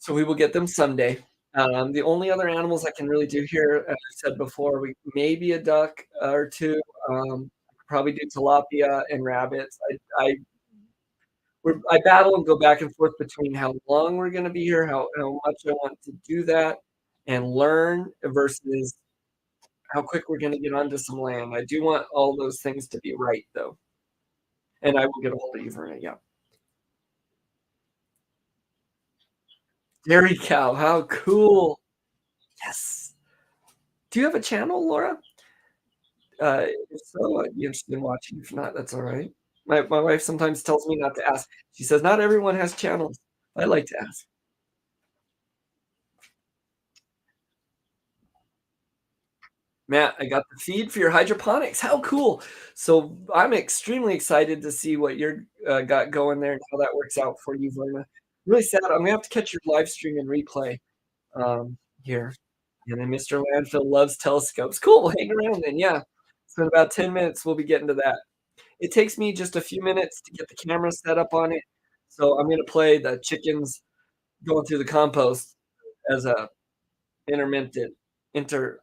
So we will get them someday. The only other animals I can really do here, as I said before, we maybe a duck or two. Probably do tilapia and rabbits. I battle and go back and forth between how long we're going to be here, how much I want to do that and learn versus how quick we're going to get onto some land. I do want all those things to be right, though. And I will get a hold of you for it. Yeah. Dairy cow, how cool. Yes. Do you have a channel, Laura? If so, I'd be interested in watching. If not, that's all right. My wife sometimes tells me not to ask. She says, "Not everyone has channels." I like to ask. Matt, I got the feed for your hydroponics. How cool. So I'm extremely excited to see what you're got going there and how that works out for you, Verna. Really sad. I'm gonna have to catch your live stream and replay here. And then Mr. Landfill loves telescopes. Cool. We'll hang around then. Yeah. So in about 10 minutes, we'll be getting to that. It takes me just a few minutes to get the camera set up on it. So I'm gonna play the chickens going through the compost as a intermittent inter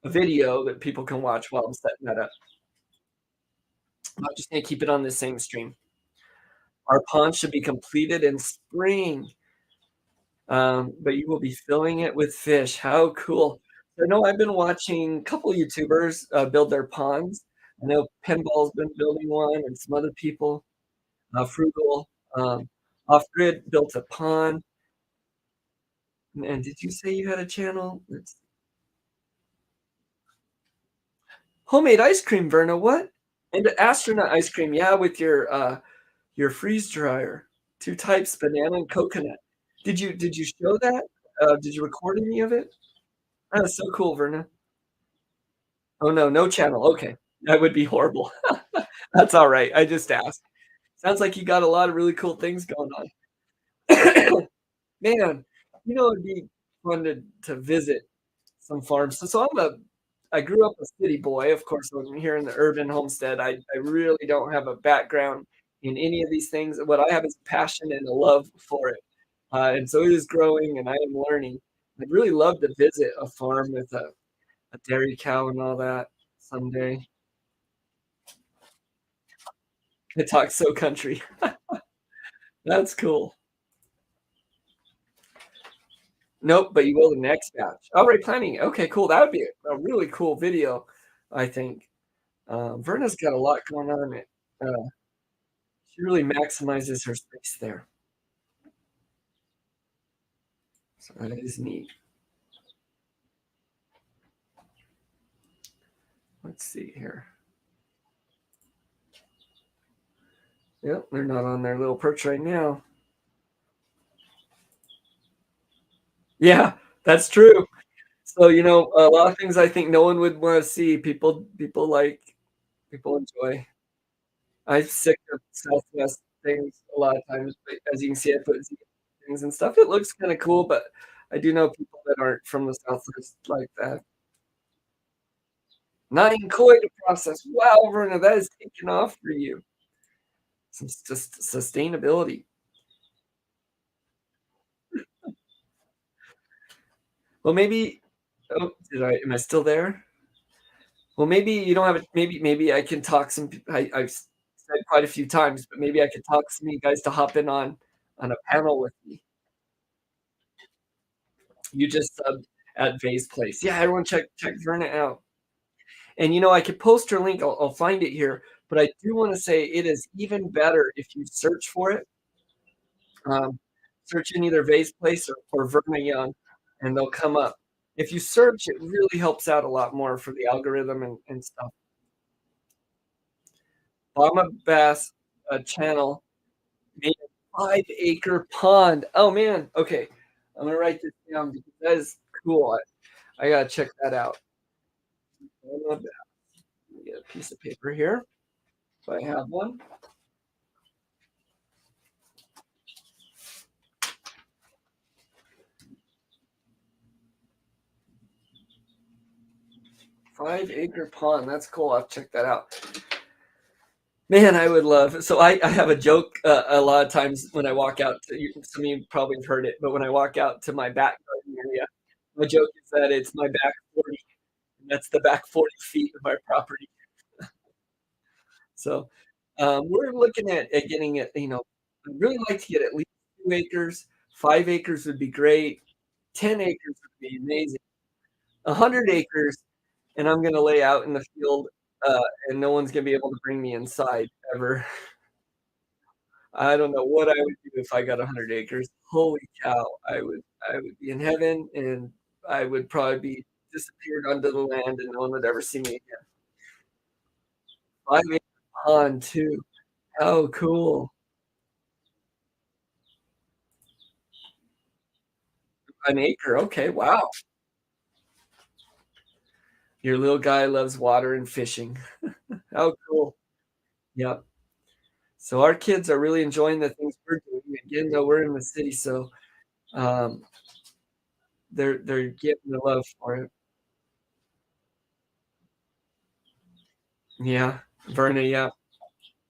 a video that people can watch while I'm setting that up. I'm just gonna keep it on this same stream. Our pond should be completed in spring, but you will be filling it with fish. How cool! I know I've been watching a couple YouTubers build their ponds. I know Pinball's been building one, and some other people. Frugal, Off Grid built a pond. And did you say you had a channel? Homemade ice cream, Verna. What? And the astronaut ice cream, yeah, with your freeze dryer. Two types, banana and coconut. Did you show that? Did you record any of it? That's so cool, Verna. Oh no, no channel. Okay. That would be horrible. That's all right. I just asked. Sounds like you got a lot of really cool things going on. Man, it'd be fun to visit some farms. So I grew up a city boy. Of course, I'm here in the urban homestead. I really don't have a background in any of these things. What I have is a passion and a love for it. And so it is growing and I am learning. I'd really love to visit a farm with a dairy cow and all that someday. It talks so country. That's cool. Nope, but you will the next batch. Already planning. Okay, cool. That would be a really cool video, I think. Verna's got a lot going on. She really maximizes her space there. So that is neat. Let's see here. Yep, they're not on their little perch right now. Yeah, that's true. So, a lot of things I think no one would want to see. People enjoy. I'm sick of Southwest things a lot of times, but as you can see, I put Z things and stuff. It looks kind of cool, but I do know people that aren't from the Southwest like that. 9 koi to process. Wow, Verna, that is taking off for you. Some sustainability. Well, maybe. Oh, am I still there? Well, maybe you don't have it. Maybe I can talk some. I've said quite a few times, but maybe I could talk some of you guys to hop in on a panel with me. You just subbed at Vay's place. Yeah, everyone check Verna out. And I could post her link. I'll find it here. But I do want to say it is even better if you search for it. Search in either Vay's place or Verna Young, and they'll come up. If you search, it really helps out a lot more for the algorithm and stuff. Bama Bass channel made a 5-acre pond. Oh man, okay. I'm gonna write this down because that is cool. I gotta check that out. Let me get a piece of paper here. If I have one. Five-acre pond. That's cool. I'll check that out. Man, I would love. So I have a joke a lot of times when I walk out. Some of you probably have heard it, but when I walk out to my back garden area, my joke is that it's my back 40, and that's the back 40 feet of my property. So we're looking at getting it. I'd really like to get at least 2 acres. 5 acres would be great. 10 acres would be amazing. 100 acres, and I'm going to lay out in the field, and no one's going to be able to bring me inside ever. I don't know what I would do if I got 100 acres. Holy cow. I would be in heaven, and I would probably be disappeared under the land, and no one would ever see me again. 5 acre pond too. How cool. An acre, okay, wow. Your little guy loves water and fishing. How cool. Yep. So our kids are really enjoying the things we're doing. Again, though, we're in the city, so, um, they're getting the love for it. Yeah, Verna, yeah.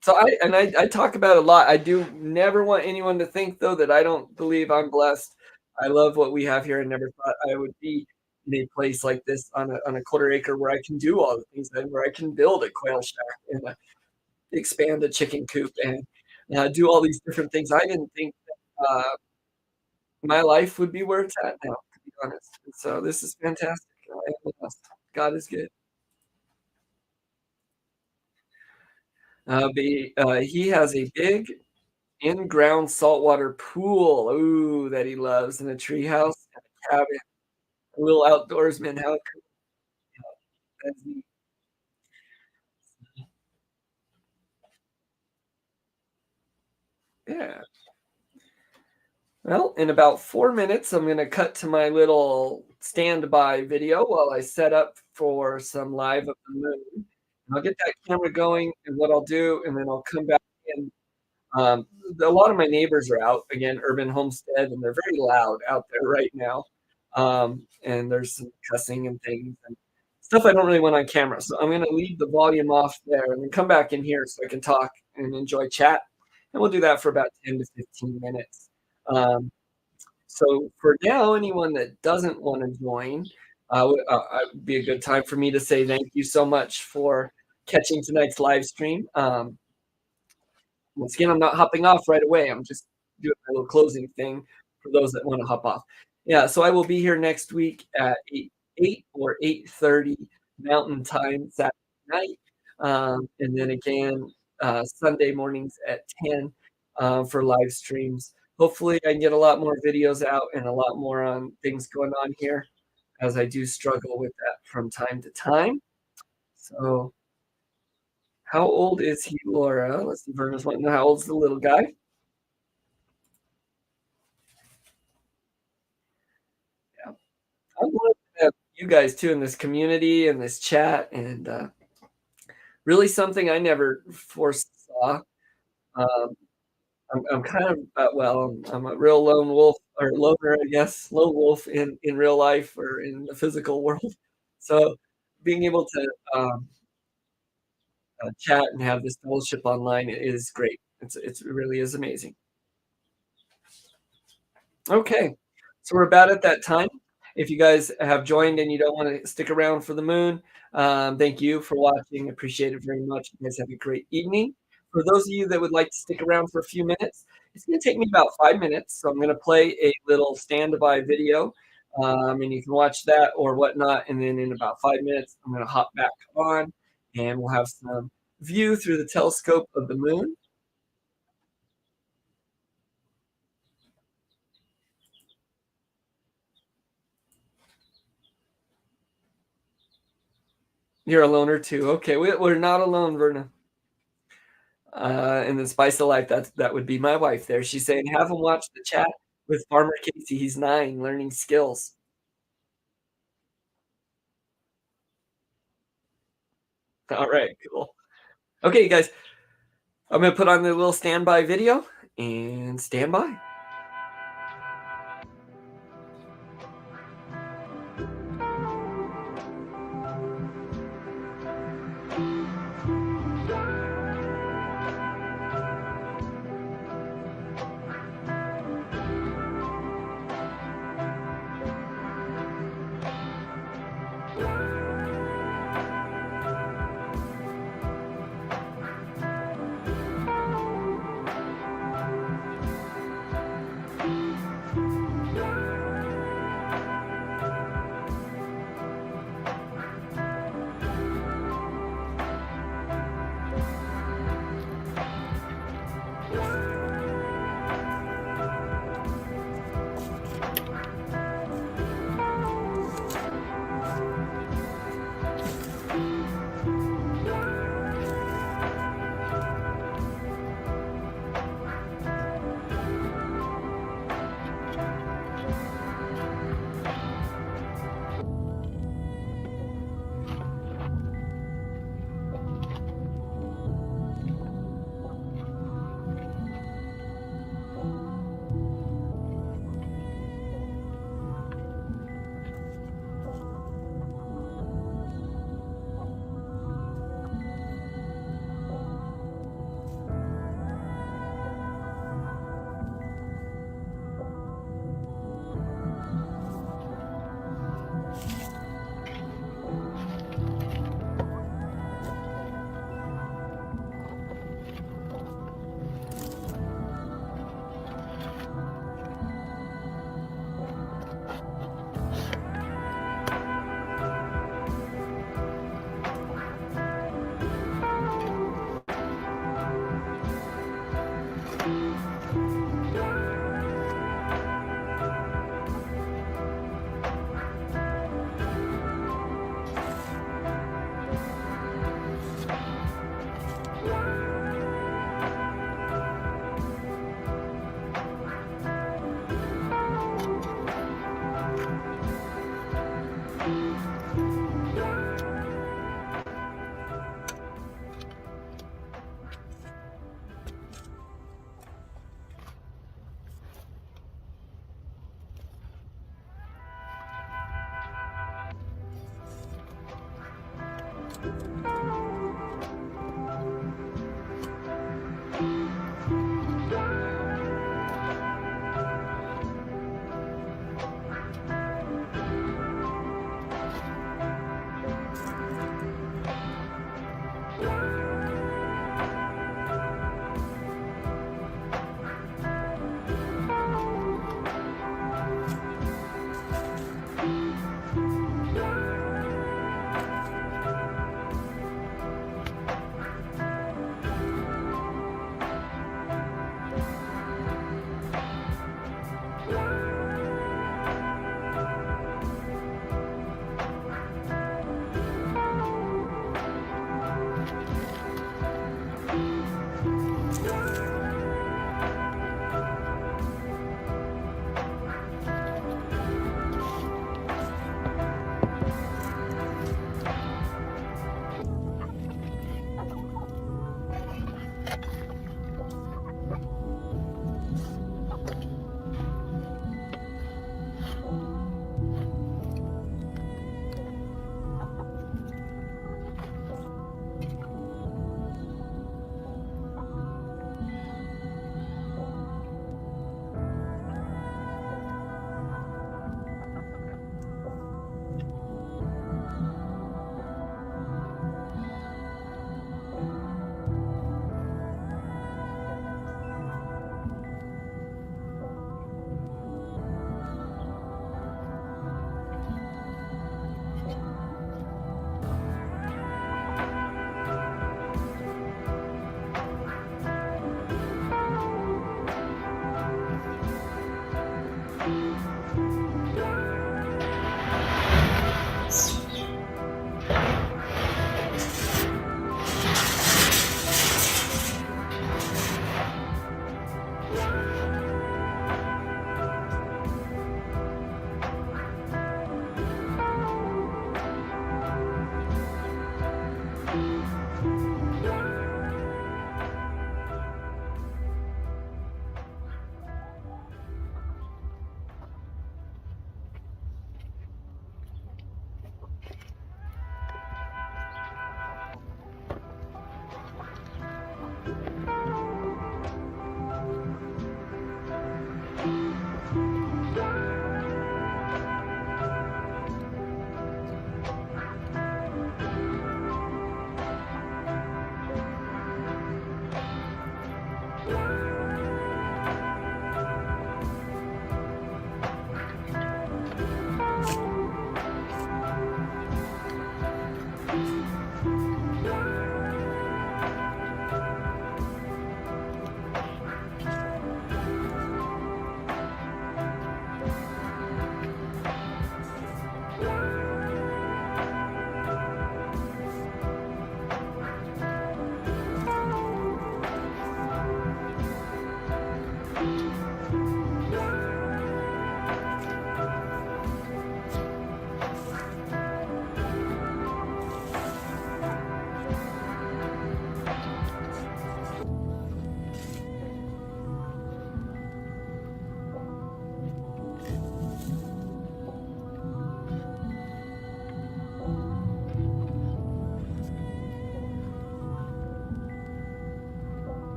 So I talk about it a lot. I do never want anyone to think, though, that I don't believe I'm blessed. I love what we have here. I never thought I would be in a place like this on a quarter acre where I can do all the things that where I can build a quail shack and, expand a chicken coop and, do all these different things. I didn't think that, my life would be where it's at now, to be honest. And so this is fantastic. I am blessed. God is good. He has a big in-ground saltwater pool, ooh, that he loves, and a treehouse and a cabin, a little outdoorsman, how cool. That's neat. Yeah. Well, in about 4 minutes, I'm gonna cut to my little standby video while I set up for some live of the moon. And I'll get that camera going and what I'll do, and then I'll come back in. A lot of my neighbors are out, again, urban homestead, and they're very loud out there right now. And there's some cussing and things and stuff I don't really want on camera. So I'm gonna leave the volume off there and then come back in here so I can talk and enjoy chat. And we'll do that for about 10 to 15 minutes. Um, so for now, anyone that doesn't want to join, would be a good time for me to say thank you so much for catching tonight's live stream. Once again, I'm not hopping off right away. I'm just doing a little closing thing for those that want to hop off. Yeah, so I will be here next week at 8 or 8:30 Mountain Time Saturday night, and then again Sunday mornings at 10 for live streams. Hopefully, I can get a lot more videos out and a lot more on things going on here, as I do struggle with that from time to time. So how old is he, Laura? Let's see, Verna's wanting to know how old's the little guy. Yeah. I'm glad to have you guys too in this community and this chat, and really something I never foresaw. Um, I'm kind of well, I'm a real lone wolf or loner, I guess, lone wolf in real life or in the physical world. So being able to chat and have this fellowship online is great. It really is amazing. Okay, so we're about at that time. If you guys have joined and you don't want to stick around for the moon, thank you for watching. Appreciate it very much. You guys have a great evening. For those of you that would like to stick around for a few minutes, it's going to take me about 5 minutes. So I'm going to play a little standby video, and you can watch that or whatnot. And then in about 5 minutes, I'm going to hop back on, and we'll have some view through the telescope of the moon. You're a loner too. Okay, we're not alone, Verna. In the spice of life, that would be my wife there. She's saying, have him watch the chat with Farmer Casey. He's 9, learning skills. All right, cool. Okay, guys, I'm gonna put on the little standby video and stand by.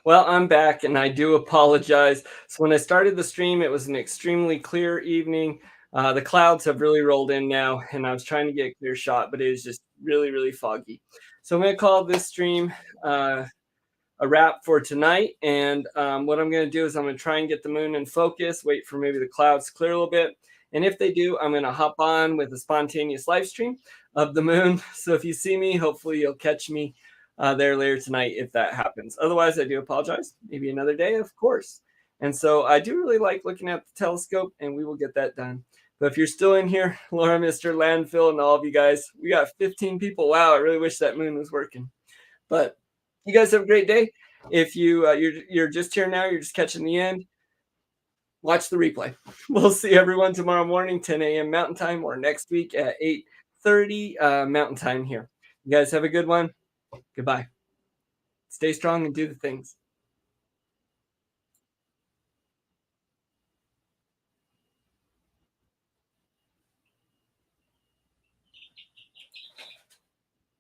Well, I'm back and I do apologize. So when I started the stream, it was an extremely clear evening. The clouds have really rolled in now, and I was trying to get a clear shot, but it was just really, really foggy. So I'm going to call this stream uh, a wrap for tonight. And what I'm going to do is I'm going to try and get the moon in focus, wait for maybe the clouds to clear a little bit. And if they do, I'm going to hop on with a spontaneous live stream of the moon. So if you see me, hopefully you'll catch me there later tonight if that happens. Otherwise, I do apologize. Maybe another day, of course. And so I do really like looking at the telescope, and we will get that done. But if you're still in here, Laura, Mr. Landfill, and all of you guys, we got 15 people. Wow, I really wish that moon was working. But you guys have a great day. If you're just here now, you're just catching the end, watch the replay. We'll see everyone tomorrow morning, 10 a.m. Mountain Time, or next week at 8:30 Mountain Time here. You guys have a good one. Goodbye. Stay strong and do the things.